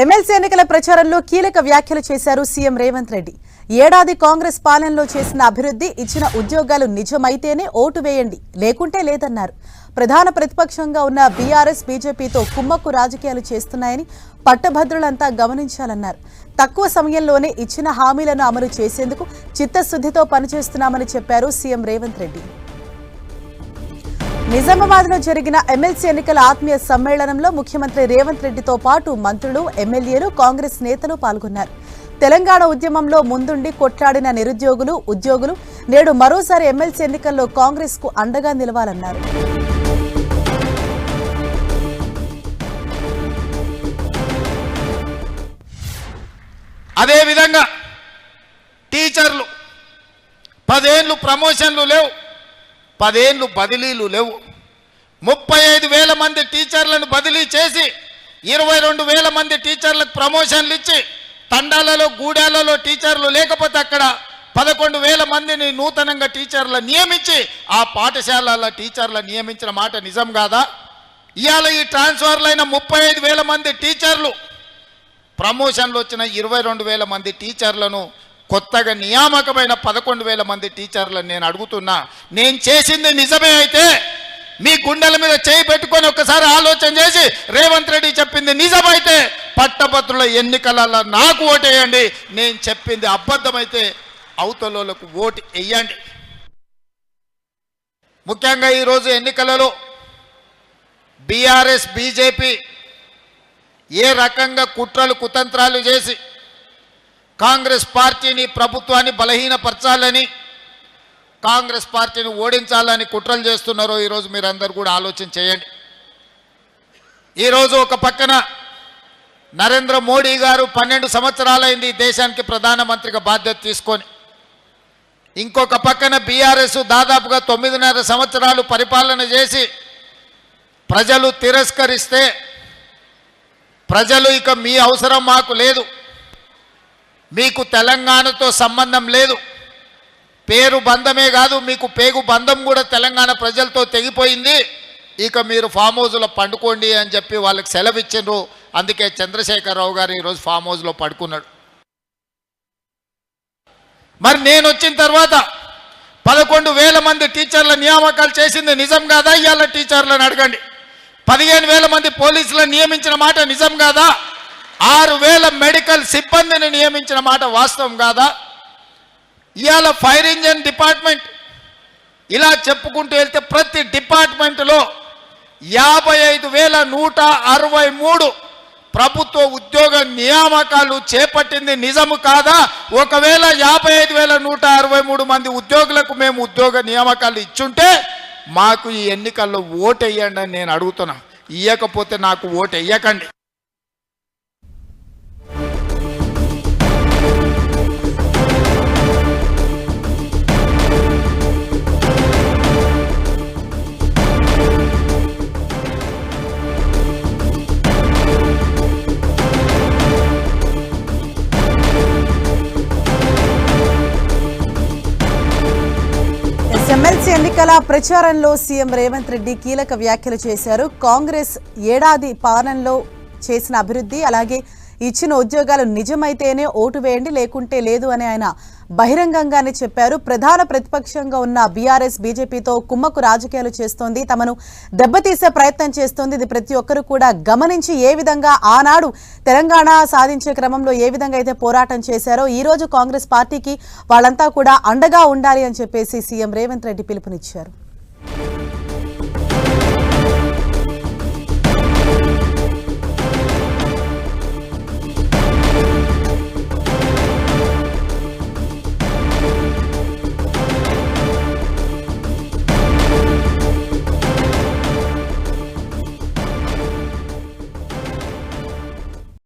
MLC ఎన్నికల ప్రచారంలో కీలక వ్యాఖ్యలు చేశారు సీఎం రేవంత్ రెడ్డి. ఏడాది కాంగ్రెస్ పాలనలో చేసిన అభివృద్ధి, ఇచ్చిన ఉద్యోగాలు నిజమైతేనే ఓటు వేయండి, లేకుంటే లేదన్నారు. ప్రధాన ప్రతిపక్షంగా ఉన్న బీఆర్ఎస్, బీజేపీతో కుమ్మక్కు రాజకీయాలు చేస్తున్నాయని పట్టభద్రులంతా గమనించాలన్నారు. తక్కువ సమయంలోనే ఇచ్చిన హామీలను అమలు చేసేందుకు చిత్తశుద్ధితో పనిచేస్తున్నామని చెప్పారు సీఎం రేవంత్ రెడ్డి. నిజామాబాద్ లో జరిగిన ఎమ్మెల్సీ ఎన్నికల ఆత్మీయ సమ్మేళనంలో ముఖ్యమంత్రి రేవంత్ రెడ్డితో పాటు మంత్రులు, ఎమ్మెల్యేలు, కాంగ్రెస్ నేతలు పాల్గొన్నారు. తెలంగాణ ఉద్యమంలో ముందుండి కొట్లాడిన నిరుద్యోగులు, ఉద్యోగులు నేడు మరోసారి ఎమ్మెల్సీ ఎన్నికల్లో కాంగ్రెస్ కు అండగా నిలవాలన్నారు. అదేవిధంగా టీచర్లు 10 ఏళ్ళు ప్రమోషన్లు లేవు, 10 ఏళ్ళు బదిలీలు లేవు. 35,000 మంది టీచర్లను బదిలీ చేసి 22,000 మంది టీచర్లకు ప్రమోషన్లు ఇచ్చి, తండాలలో, గూడాలలో టీచర్లు లేకపోతే అక్కడ 11,000 మందిని నూతనంగా టీచర్లు నియమించి ఆ పాఠశాలల టీచర్లు నియమించిన మాట నిజం కాదా? ఇవాళ ఈ ట్రాన్స్ఫర్లైన 35,000 మంది టీచర్లు, ప్రమోషన్లు వచ్చిన 22,000 మంది టీచర్లను, కొత్తగా నియామకమైన 11,000 మంది టీచర్లను నేను అడుగుతున్నా, నేను చేసింది నిజమే అయితే మీ గుండెల మీద చేయి పెట్టుకొని ఒక్కసారి ఆలోచన చేసి రేవంత్ రెడ్డి చెప్పింది నిజమైతే పట్టభద్రుల ఎన్నికలలో నాకు ఓటేయండి, నేను చెప్పింది అబద్ధమైతే అవతలకు ఓటు వేయండి. ముఖ్యంగా ఈరోజు ఎన్నికలలో బీఆర్ఎస్, బీజేపీ ఏ రకంగా కుట్రలు, కుతంత్రాలు చేసి కాంగ్రెస్ పార్టీని, ప్రభుత్వాన్ని బలహీనపరచాలని, కాంగ్రెస్ పార్టీని ఓడించాలని కుట్రలు చేస్తున్నారో ఈరోజు మీరందరూ కూడా ఆలోచన చేయండి. ఈరోజు ఒక పక్కన నరేంద్ర మోడీ గారు 12 సంవత్సరాలైంది దేశానికి ప్రధానమంత్రిగా బాధ్యత తీసుకొని, ఇంకొక పక్కన బీఆర్ఎస్ దాదాపుగా 9.5 సంవత్సరాలు పరిపాలన చేసి ప్రజలు తిరస్కరిస్తే, ప్రజలు ఇక మీ అవసరం మాకు లేదు, మీకు తెలంగాణతో సంబంధం లేదు, పేరు బంధమే కాదు మీకు పేగు బంధం కూడా తెలంగాణ ప్రజలతో తెగిపోయింది, ఇక మీరు ఫామ్ హౌస్లో పండుకోండి అని చెప్పి వాళ్ళకి సెలవు ఇచ్చిండ్రు. అందుకే చంద్రశేఖరరావు గారు ఈరోజు ఫామ్ హౌస్లో పడుకున్నాడు. మరి నేను వచ్చిన తర్వాత 11,000 మంది టీచర్ల నియామకాలు చేసింది నిజం కాదా? ఇవాళ టీచర్లను అడగండి. 15,000 మంది పోలీసులను నియమించిన మాట నిజం కాదా? 6,000 మెడికల్ సిబ్బందిని నియమించిన మాట వాస్తవం కాదా? ఇవాళ ఫైర్ ఇంజన్ డిపార్ట్మెంట్, ఇలా చెప్పుకుంటూ వెళ్తే ప్రతి డిపార్ట్మెంట్లో 55,163 ప్రభుత్వ ఉద్యోగ నియామకాలు చేపట్టింది నిజము కాదా? ఒకవేళ 55,163 మంది ఉద్యోగులకు మేము ఉద్యోగ నియామకాలు ఇచ్చుంటే మాకు ఈ ఎన్నికల్లో ఓటు వేయండి అని నేను అడుగుతున్నా. ఇవ్వకపోతే నాకు ఓటు వేయకండి. ఎమ్మెల్సీ ఎన్నికల ప్రచారంలో సీఎం రేవంత్ రెడ్డి కీలక వ్యాఖ్యలు చేశారు. కాంగ్రెస్ ఏడాది పాలనలో చేసిన అభివృద్ధి, అలాగే ఇచ్చిన ఉద్యోగాలు నిజమైతేనే ఓటు వేయండి, లేకుంటే లేదు అని ఆయన బహిరంగంగానే చెప్పారు. ప్రధాన ప్రతిపక్షంగా ఉన్న బీఆర్ఎస్, బీజేపీతో కుమ్మక్కు రాజకీయాలు చేస్తోంది, తమను దెబ్బతీసే ప్రయత్నం చేస్తోంది. ఇది ప్రతి ఒక్కరూ కూడా గమనించి ఏ విధంగా ఆనాడు తెలంగాణ సాధించే క్రమంలో ఏ విధంగా అయితే పోరాటం చేశారో ఈ రోజు కాంగ్రెస్ పార్టీకి వాళ్ళంతా కూడా అండగా ఉండాలి అని చెప్పేసి సీఎం రేవంత్ రెడ్డి పిలుపునిచ్చారు.